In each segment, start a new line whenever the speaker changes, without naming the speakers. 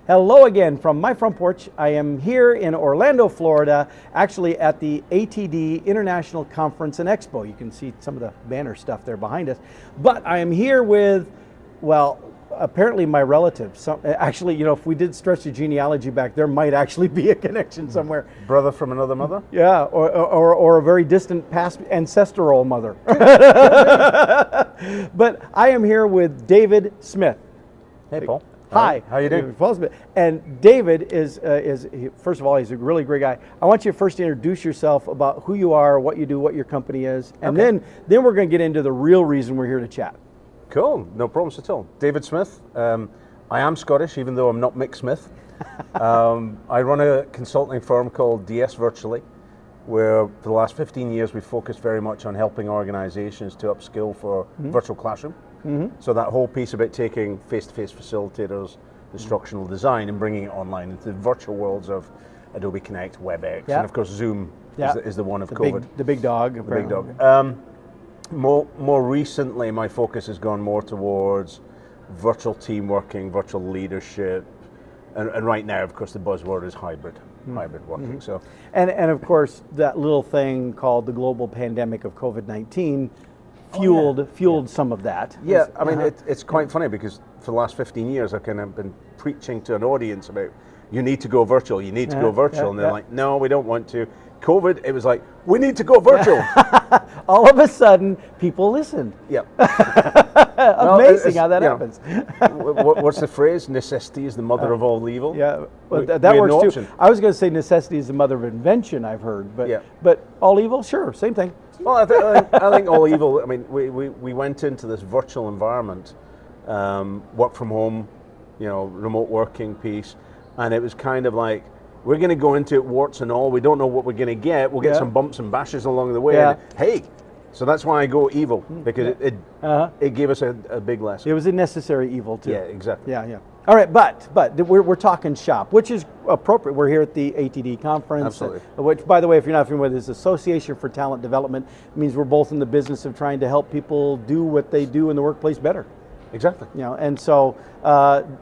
Hello again from my front porch. I am here in Orlando, Florida, actually at the ATD International Conference and Expo. You can see some of the banner stuff there behind us. But I am here with, well, apparently my relative. So, actually, you know, if we did stretch the genealogy back, there might actually be a connection somewhere.
Brother from another mother?
Yeah, or a very distant past ancestral mother. But I am here with David Smith.
Hey, Paul.
Hi.
How you doing?
Paul Smith. And David is first of all, he's a really great guy. I want you first to introduce yourself about who you are, what you do, what your company is, and then we're going to get into the real reason we're here to chat.
Cool. No problems at all. David Smith. I am Scottish, even though I'm not Mick Smith. I run a consulting firm called DS Virtually, where for the last 15 years we've focused very much on helping organizations to upskill for virtual classroom. So that whole piece about taking face-to-face facilitators, instructional design, and bringing it online into the virtual worlds of Adobe Connect, WebEx, and of course Zoom is the one of COVID.
The big dog.
The big dog. More recently, my focus has gone more towards virtual team working, virtual leadership, and right now, of course, the buzzword is hybrid working. So,
and of course, that little thing called the global pandemic of COVID-19 fueled some of that.
Yeah, I mean, it's quite funny because for the last 15 years, I've kind of been preaching to an audience about you need to go virtual, and they're like, no, we don't want to. COVID, it was like, we need to go virtual.
All of a sudden, people listened.
Yep.
Amazing how that happens.
What's the phrase? Necessity is the mother of all evil.
Yeah, well, that works too. I was going to say necessity is the mother of invention, I've heard, but all evil, sure, same thing.
Well, I think all evil, I mean, we went into this virtual environment, work from home, remote working piece, and it was kind of like, we're going to go into it warts and all, we don't know what we're going to get, we'll get some bumps and bashes along the way, and hey, so that's why I go evil, because it gave us a big lesson.
It was a necessary evil too.
Yeah, exactly.
Yeah. All right, but we're talking shop, which is appropriate. We're here at the ATD conference.
Absolutely.
Which, by the way, if you're not familiar with, is Association for Talent Development. It means we're both in the business of trying to help people do what they do in the workplace better.
Exactly.
And so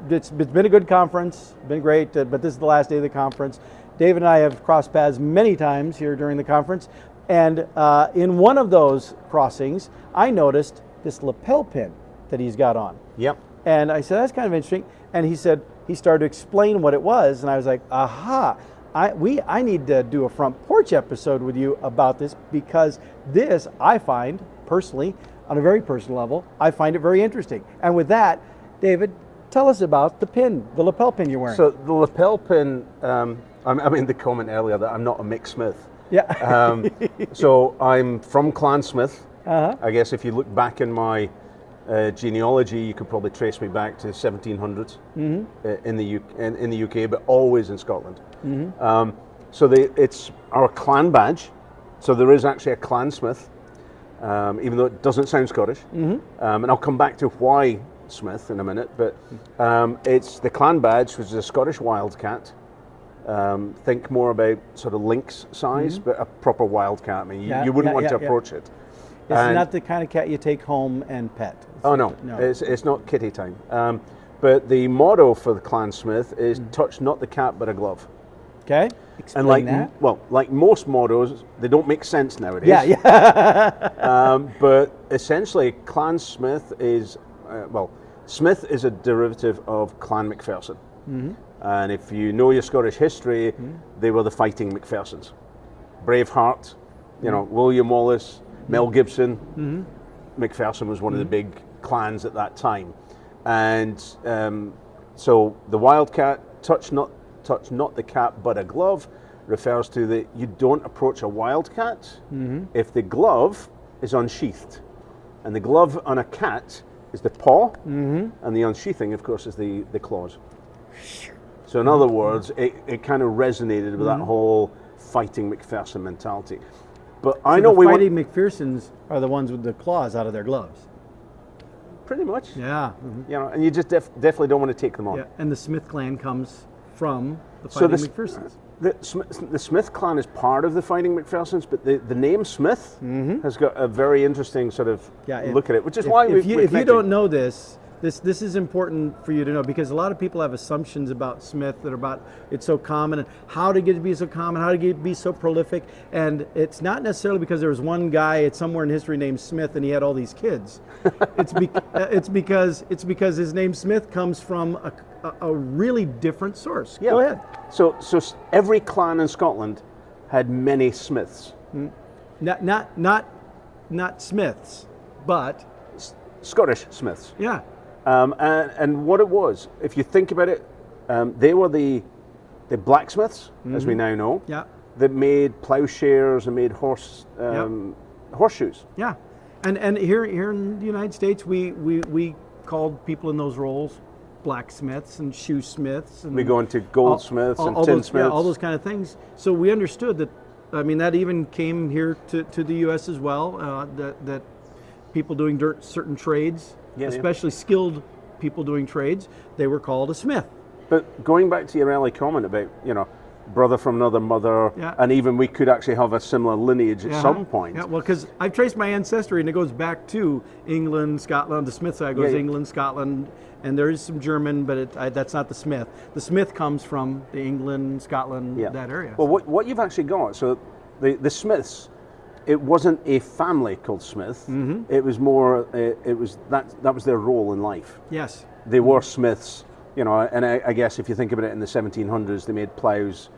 it's been a good conference, been great, but this is the last day of the conference. David and I have crossed paths many times here during the conference, and in one of those crossings, I noticed this lapel pin that he's got on.
Yep.
And I said, that's kind of interesting. And he started to explain what it was, and I was like, aha, I need to do a front porch episode with you about this, because this, I find, personally, on a very personal level, I find it very interesting. And with that, David, tell us about the lapel pin you're wearing.
So the lapel pin, I made the comment earlier that I'm not a Mick Smith.
Yeah.
So I'm from Clan Smith. I guess if you look back in my genealogy, you could probably trace me back to 1700s in the UK, but always in Scotland. So it's our clan badge. So there is actually a Clan Smith, even though it doesn't sound Scottish. And I'll come back to why Smith in a minute, but it's the clan badge, which is a Scottish wildcat. Think more about sort of lynx size, but a proper wildcat. I mean, you wouldn't want to approach it.
It's not the kind of cat you take home and pet.
No. It's not kitty time. But the motto for the Clan Smith is touch not the cat but a glove.
Okay, explain that.
Like most mottos, they don't make sense nowadays.
Yeah.
But essentially, Clan Smith is, Smith is a derivative of Clan Macpherson. And if you know your Scottish history, they were the fighting Macphersons. Braveheart, William Wallace, Mel Gibson. Macpherson was one of the big clans at that time. And so the wildcat, touch not the cat but a glove, refers to that you don't approach a wildcat if the glove is unsheathed. And the glove on a cat is the paw, and the unsheathing, of course, is the claws. So in other words, it kind of resonated with that whole fighting Macpherson mentality. But
so
I know
the fighting Macphersons are the ones with the claws out of their gloves.
Pretty much.
Yeah.
And you just definitely don't want to take them on.
Yeah. And the Smith clan comes from the fighting Macphersons.
The Smith clan is part of the fighting Macphersons, but the name Smith has got a very interesting sort of look at it, which is why
if you don't know this, This is important for you to know, because a lot of people have assumptions about Smith that are about it's so common and how to get it to be so common, how to get it to be so prolific, and it's not necessarily because there was one guy somewhere in history named Smith and he had all these kids. It's because his name Smith comes from a really different source.
Yeah.
Go ahead.
So every clan in Scotland had many Smiths.
Not Smiths, but
Scottish Smiths.
yeah.
And what it was, if you think about it, they were the blacksmiths, as we now know,
Yeah.
that made plowshares and made horseshoes.
Yeah, and here in the United States, we called people in those roles blacksmiths and shoesmiths. And
We go into goldsmiths and tinsmiths.
Yeah, all those kind of things. So we understood that. I mean, that even came here to the U.S. as well. That people doing certain trades, especially skilled people doing trades, they were called a smith.
But going back to your early comment about, brother from another mother,
Yeah.
and even we could actually have a similar lineage at some point.
Yeah, well, because I've traced my ancestry, and it goes back to England, Scotland. The Smith side goes England, Scotland, and there is some German, but that's not the Smith. The Smith comes from the England, Scotland, that area.
Well, what you've actually got, so the Smiths, it wasn't a family called Smith.
Mm-hmm.
It was more, that was their role in life.
Yes.
They were Smiths, and I guess if you think about it, in the 1700s, they made plows,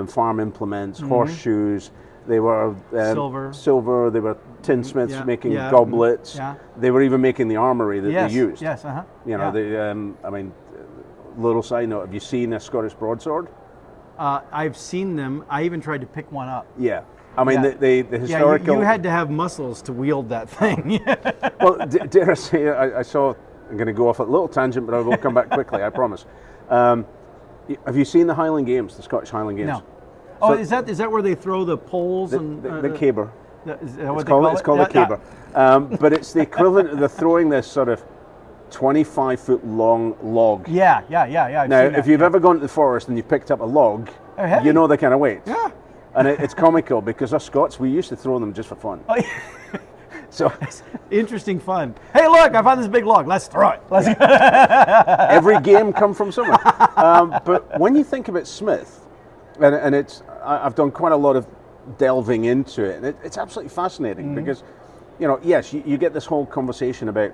farm implements, horseshoes. They were silver. They were tinsmiths making goblets.
Yeah.
They were even making the armory that they used.
Yes.
Little side note: have you seen a Scottish broadsword?
I've seen them. I even tried to pick one up.
Yeah. I mean, the historical.
You had to have muscles to wield that thing.
Well, dare I say, I saw. I'm going to go off a little tangent, but I will come back quickly. I promise. Have you seen the Highland Games, the Scottish Highland Games?
No. Oh, is that where they throw the poles and
the caber?
Is that what
It's called a caber. But it's the equivalent of throwing this sort of 25-foot long log.
Yeah.
Now, if you've ever gone to the forest and you've picked up a log, you know the kind of weight.
Yeah.
And it's comical because us Scots, we used to throw them just for fun.
Oh, yeah.
So
interesting fun. Hey, look! I found this big log. Let's throw it.
Every game come from somewhere. But when you think about Smith, and I've done quite a lot of delving into it, and it's absolutely fascinating because, yes, you get this whole conversation about,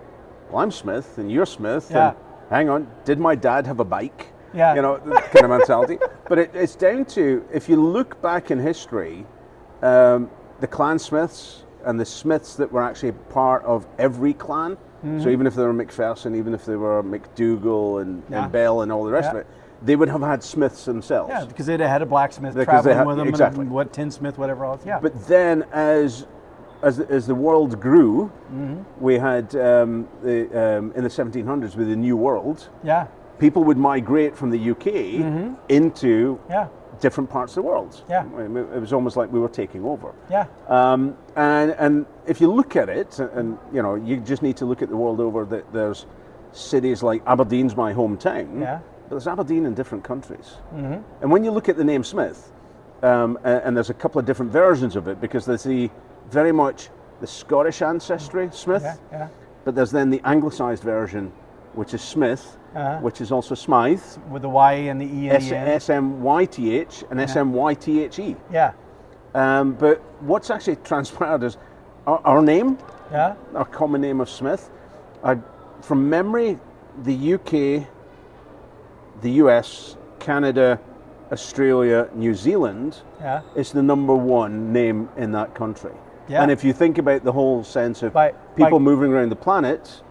well, I'm Smith and you're Smith, and hang on, did my dad have a bike?
Yeah.
That kind of mentality. But it's down to, if you look back in history, the clan Smiths and the Smiths that were actually part of every clan, so even if they were McPherson, even if they were McDougall and Bell and all the rest of it, they would have had Smiths themselves.
Yeah, because they'd have had a blacksmith traveling with them,
exactly.
and tinsmith, whatever else. Yeah.
But then, as the world grew, we had in the 1700s with the New World.
Yeah.
People would migrate from the UK into different parts of the world.
Yeah.
It was almost like we were taking over.
Yeah.
And if you look at it, and you just need to look at the world over. That there's cities like Aberdeen's my hometown.
Yeah.
But there's Aberdeen in different countries. And when you look at the name Smith, and there's a couple of different versions of it, because there's very much the Scottish ancestry, Smith, but there's then the anglicised version, which is Smith, which is also Smythe.
With the Y and the E and the N.
S-M-Y-T-H and S-M-Y-T-H-E.
Yeah.
But what's actually transpired is our name, our common name of Smith, from memory, the UK, the US, Canada, Australia, New Zealand is the number one name in that country. Yeah. And if you think about the whole sense of people moving around the planet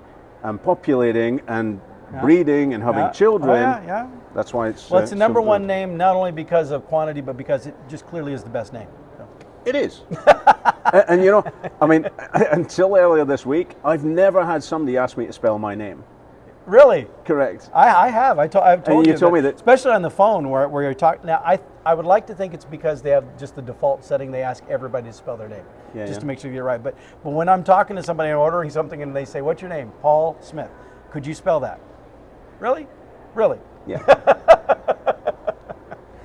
and populating and breeding and having children, that's why it's...
Well, it's the number one name, not only because of quantity, but because it just clearly is the best name. So.
It is. And I mean, until earlier this week, I've never had somebody ask me to spell my name.
Really?
Correct.
I have. I've told you.
You told me that.
Especially on the phone where you're talking. Now, I would like to think it's because they have just the default setting. They ask everybody to spell their name to make sure you get it right. But when I'm talking to somebody and ordering something and they say, "What's your name?" Paul Smith. Could you spell that? Really? Really?
Yeah.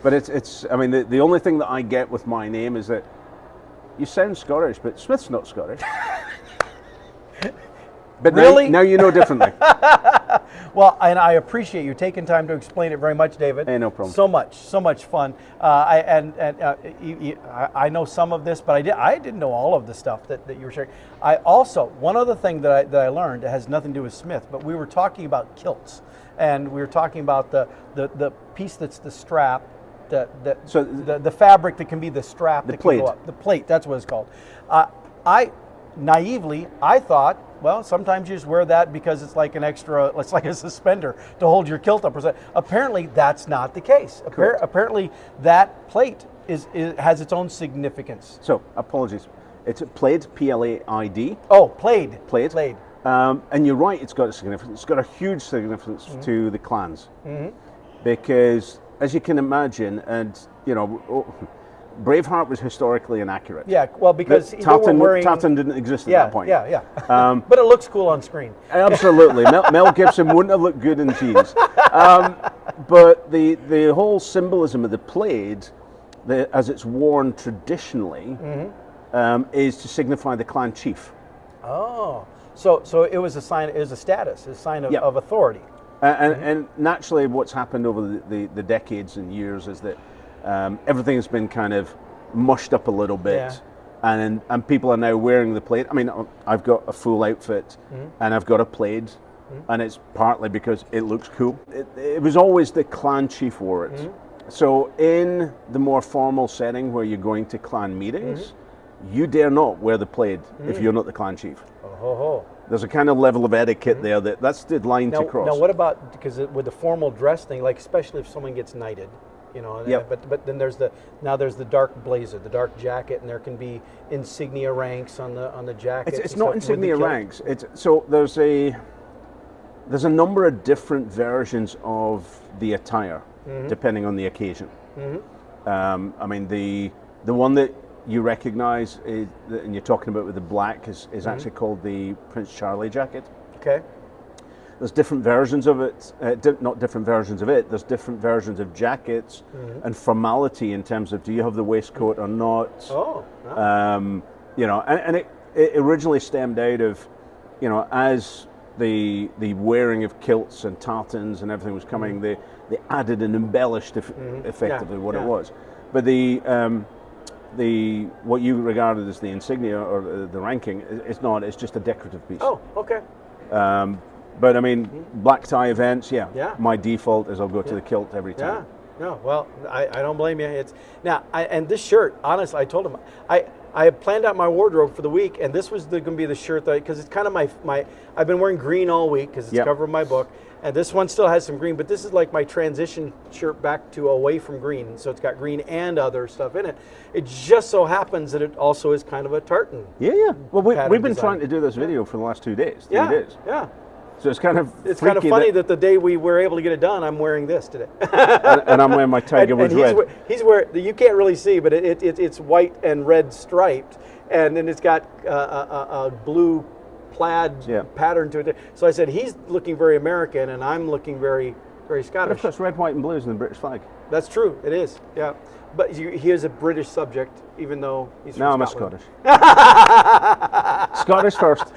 But it's. I mean, the only thing that I get with my name is that you sound Scottish, but Smith's not Scottish. But
Really?
now you know differently.
Well, and I appreciate you taking time to explain it very much, David.
Hey, no problem.
So much fun. I know some of this, but I didn't know all of the stuff that you were sharing. I also, one other thing that I learned, it has nothing to do with Smith, but we were talking about kilts, and we were talking about the piece that's the strap, the fabric that can be the strap, that
plate.
can go up. The plate, that's what it's called. Naively, I thought, well, sometimes you just wear that because it's like an extra, it's like a suspender to hold your kilt up. Apparently, that's not the case. Apparently, that plate has its own significance.
So, apologies. It's a plaid, P-L-A-I-D.
Oh, plaid.
Plaid. And you're right, it's got a significance. It's got a huge significance to the clans. Because, as you can imagine, and, you know, Braveheart was historically inaccurate.
Yeah, well, because
Tartan didn't exist at that point.
Yeah. But it looks cool on screen.
Absolutely. Mel Gibson wouldn't have looked good in jeans. But the whole symbolism of the plaid, as it's worn traditionally, is to signify the clan chief.
Oh, so it was a sign. It was a status, a sign of authority.
And naturally, what's happened over the decades and years is that everything's been kind of mushed up a little bit, and people are now wearing the plaid. I mean, I've got a full outfit, and I've got a plaid, and it's partly because it looks cool. It was always the clan chief wore it. So in the more formal setting where you're going to clan meetings, you dare not wear the plaid if you're not the clan chief. There's a kind of level of etiquette there that's the line to cross.
Now, what about, because with the formal dress thing, like especially if someone gets knighted, you know, but then there's the dark blazer, the dark jacket, and there can be insignia ranks on the jacket.
It's not insignia ranks. There's a number of different versions of the attire depending on the occasion. I mean, the one that you recognize and you're talking about with the black is actually called the Prince Charlie jacket.
Okay.
There's different versions of it, not different versions of it, there's different versions of jackets and formality in terms of do you have the waistcoat or not. You know, and it originally stemmed out of, you know, as the wearing of kilts and tartans and everything was coming, they added and embellished effectively what it was. But what you regarded as the insignia or the ranking is not, it's just a decorative piece.
Oh, okay.
But I mean, black tie events, my default is I'll go to the kilt every time.
No, well, I don't blame you. And this shirt, honestly, I told him, I had planned out my wardrobe for the week, and this was going to be the shirt because it's kind of my I've been wearing green all week because it's covering my book, and this one still has some green, but this is like my transition shirt back to away from green, so it's got green and other stuff in it. It just so happens that it also is kind of a tartan.
Yeah. Well, we've been trying to do this video for the last 2 days, 3 days.
Yeah.
So it's kind of
funny that the day we were able to get it done, I'm wearing this today.
and I'm wearing my Tiger Woods red.
He's wearing, you can't really see, but it's white and red striped, and then it's got a blue plaid pattern to it. So I said he's looking very American, and I'm looking very, very Scottish.
But of course, red, white, and blue is in the British flag.
That's true. It is. Yeah. But he is a British subject, even though he's from
I'm
Scotland.
a Scottish. Scottish first.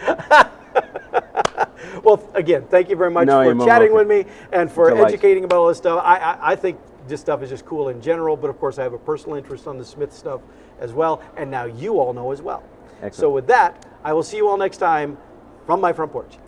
Well, again, thank you very much for chatting with me and for educating about all this stuff. I think this stuff is just cool in general, but of course I have a personal interest on the Smith stuff as well, and now you all know as well.
Excellent.
So with that, I will see you all next time from my front porch.